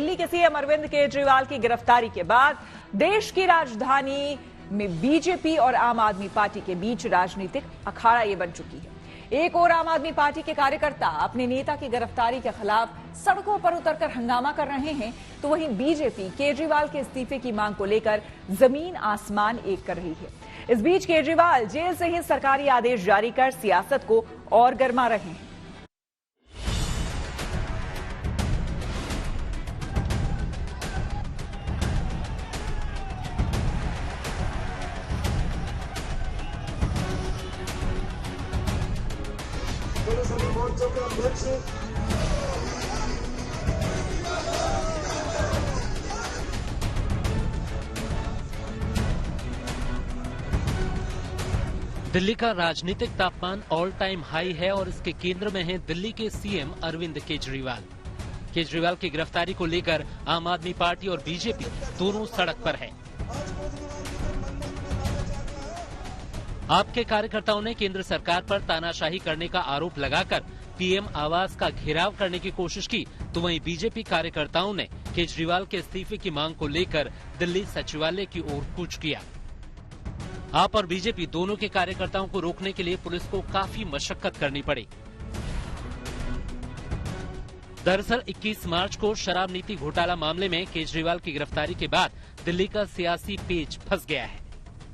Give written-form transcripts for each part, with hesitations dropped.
दिल्ली के सीएम अरविंद केजरीवाल की गिरफ्तारी के बाद देश की राजधानी में बीजेपी और आम आदमी पार्टी के बीच राजनीतिक अखाड़ा ये बन चुकी है। एक और आम आदमी पार्टी के कार्यकर्ता अपने नेता की गिरफ्तारी के खिलाफ सड़कों पर उतरकर हंगामा कर रहे हैं, तो वहीं बीजेपी केजरीवाल के इस्तीफे की मांग को लेकर जमीन आसमान एक कर रही है। इस बीच केजरीवाल जेल से ही सरकारी आदेश जारी कर सियासत को और गरमा रहे हैं। दिल्ली का राजनीतिक तापमान ऑल टाइम हाई है और इसके केंद्र में है दिल्ली के सीएम अरविंद केजरीवाल। केजरीवाल की गिरफ्तारी को लेकर आम आदमी पार्टी और बीजेपी दोनों सड़क पर है। आपके कार्यकर्ताओं ने केंद्र सरकार पर तानाशाही करने का आरोप लगाकर पीएम आवास का घेराव करने की कोशिश की, तो वहीं बीजेपी कार्यकर्ताओं ने केजरीवाल के इस्तीफे की मांग को लेकर दिल्ली सचिवालय की ओर कूच किया। आप और बीजेपी दोनों के कार्यकर्ताओं को रोकने के लिए पुलिस को काफी मशक्कत करनी पड़ी। दरअसल 21 मार्च को शराब नीति घोटाला मामले में केजरीवाल की गिरफ्तारी के बाद दिल्ली का सियासी पेच फंस गया है।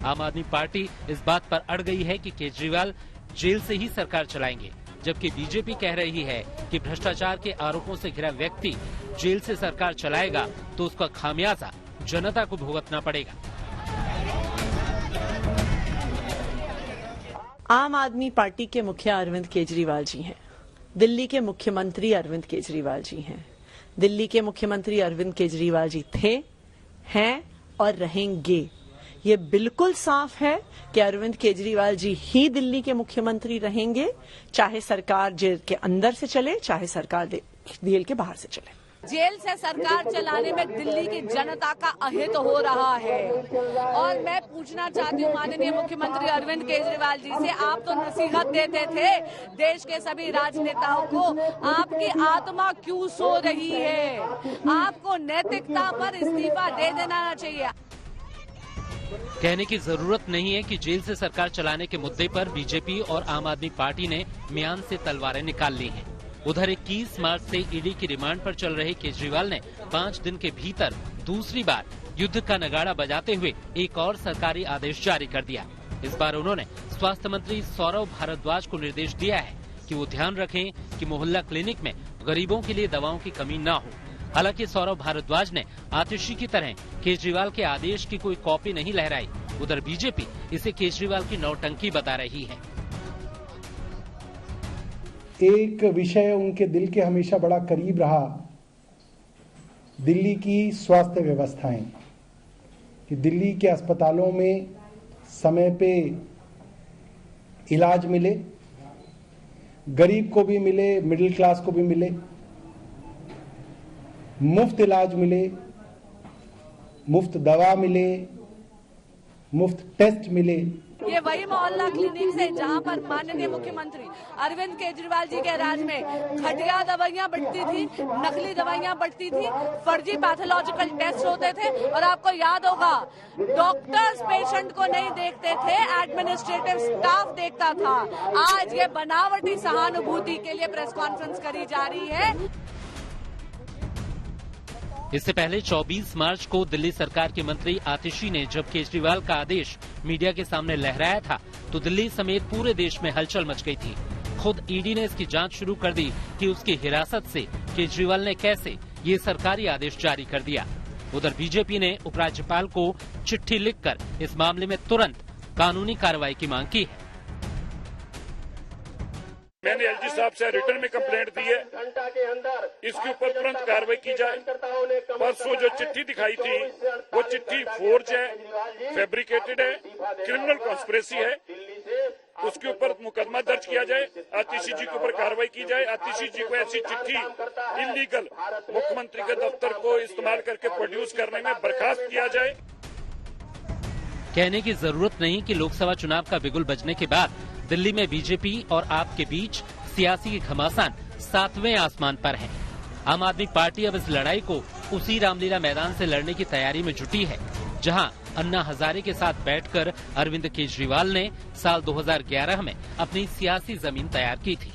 आम आदमी पार्टी इस बात पर अड़ गई है कि केजरीवाल जेल से ही सरकार चलाएंगे, जबकि बीजेपी कह रही है कि भ्रष्टाचार के आरोपों से घिरा व्यक्ति जेल से सरकार चलाएगा तो उसका खामियाजा जनता को भुगतना पड़ेगा। आम आदमी पार्टी के मुखिया अरविंद केजरीवाल जी हैं। दिल्ली के मुख्यमंत्री अरविंद केजरीवाल जी हैं। दिल्ली के मुख्यमंत्री अरविंद केजरीवाल जी थे, हैं और रहेंगे। ये बिल्कुल साफ है कि अरविंद केजरीवाल जी ही दिल्ली के मुख्यमंत्री रहेंगे, चाहे सरकार जेल के अंदर से चले, चाहे सरकार जेल के बाहर से चले। जेल से सरकार चलाने में दिल्ली की जनता का अहित हो रहा है और मैं पूछना चाहती हूँ माननीय मुख्यमंत्री अरविंद केजरीवाल जी से, आप तो नसीहत देते थे देश के सभी राजनेताओं को, आपकी आत्मा क्यों सो रही है? आपको नैतिकता पर इस्तीफा दे देना चाहिए। कहने की जरूरत नहीं है कि जेल से सरकार चलाने के मुद्दे पर बीजेपी और आम आदमी पार्टी ने म्यान से तलवारें निकाल ली हैं। उधर 21 मार्च से ईडी की रिमांड पर चल रहे केजरीवाल ने 5 दिन के भीतर दूसरी बार युद्ध का नगाड़ा बजाते हुए एक और सरकारी आदेश जारी कर दिया। इस बार उन्होंने स्वास्थ्य मंत्री सौरभ भारद्वाज को निर्देश दिया है कि वो ध्यान रखें कि मोहल्ला क्लिनिक में गरीबों के लिए दवाओं की कमी न हो। हालांकि सौरभ भारद्वाज ने आतिशी की तरह केजरीवाल के आदेश की कोई कॉपी नहीं लहराई। उधर बीजेपी इसे केजरीवाल की नौटंकी बता रही है। एक विषय उनके दिल के हमेशा बड़ा करीब रहा, दिल्ली की स्वास्थ्य व्यवस्थाएं, कि दिल्ली के अस्पतालों में समय पे इलाज मिले, गरीब को भी मिले, मिडिल क्लास को भी मिले, मुफ्त इलाज मिले, मुफ्त दवा मिले, मुफ्त टेस्ट मिले। ये वही मोहल्ला क्लिनिक से जहां पर माननीय मुख्यमंत्री अरविंद केजरीवाल जी के राज में घटिया दवाइयां बंटती थी, नकली दवाइयां बंटती थी, फर्जी पैथोलॉजिकल टेस्ट होते थे और आपको याद होगा डॉक्टर्स पेशेंट को नहीं देखते थे, एडमिनिस्ट्रेटिव स्टाफ देखता था। आज ये बनावटी सहानुभूति के लिए प्रेस कॉन्फ्रेंस करी जा रही है। इससे पहले 24 मार्च को दिल्ली सरकार के मंत्री आतिशी ने जब केजरीवाल का आदेश मीडिया के सामने लहराया था, तो दिल्ली समेत पूरे देश में हलचल मच गई थी। खुद ईडी ने इसकी जांच शुरू कर दी कि उसकी हिरासत से केजरीवाल ने कैसे ये सरकारी आदेश जारी कर दिया। उधर बीजेपी ने उपराज्यपाल को चिट्ठी लिखकर इस मामले में तुरंत कानूनी कार्रवाई की मांग की है। मैंने एलजी साहब से रिटर्न में कंप्लेंट दी है, इसके ऊपर तुरंत कार्रवाई की जाए। परसों जो चिट्ठी दिखाई थी वो चिट्ठी फोर्ज है, फैब्रिकेटेड है, क्रिमिनल कॉन्स्पिरेसी है, उसके ऊपर मुकदमा दर्ज किया जाए, आतिशी जी के ऊपर कार्रवाई की जाए। आतिशी जी को ऐसी चिट्ठी इलीगल मुख्यमंत्री के दफ्तर को इस्तेमाल करके प्रोड्यूस करने में बर्खास्त किया जाए। कहने की जरूरत नहीं कि लोकसभा चुनाव का बिगुल बजने के बाद दिल्ली में बीजेपी और आप के बीच सियासी घमासान 7वें आसमान पर है। आम आदमी पार्टी अब इस लड़ाई को उसी रामलीला मैदान से लड़ने की तैयारी में जुटी है, जहां अन्ना हजारे के साथ बैठकर अरविंद केजरीवाल ने साल 2011 में अपनी सियासी जमीन तैयार की थी।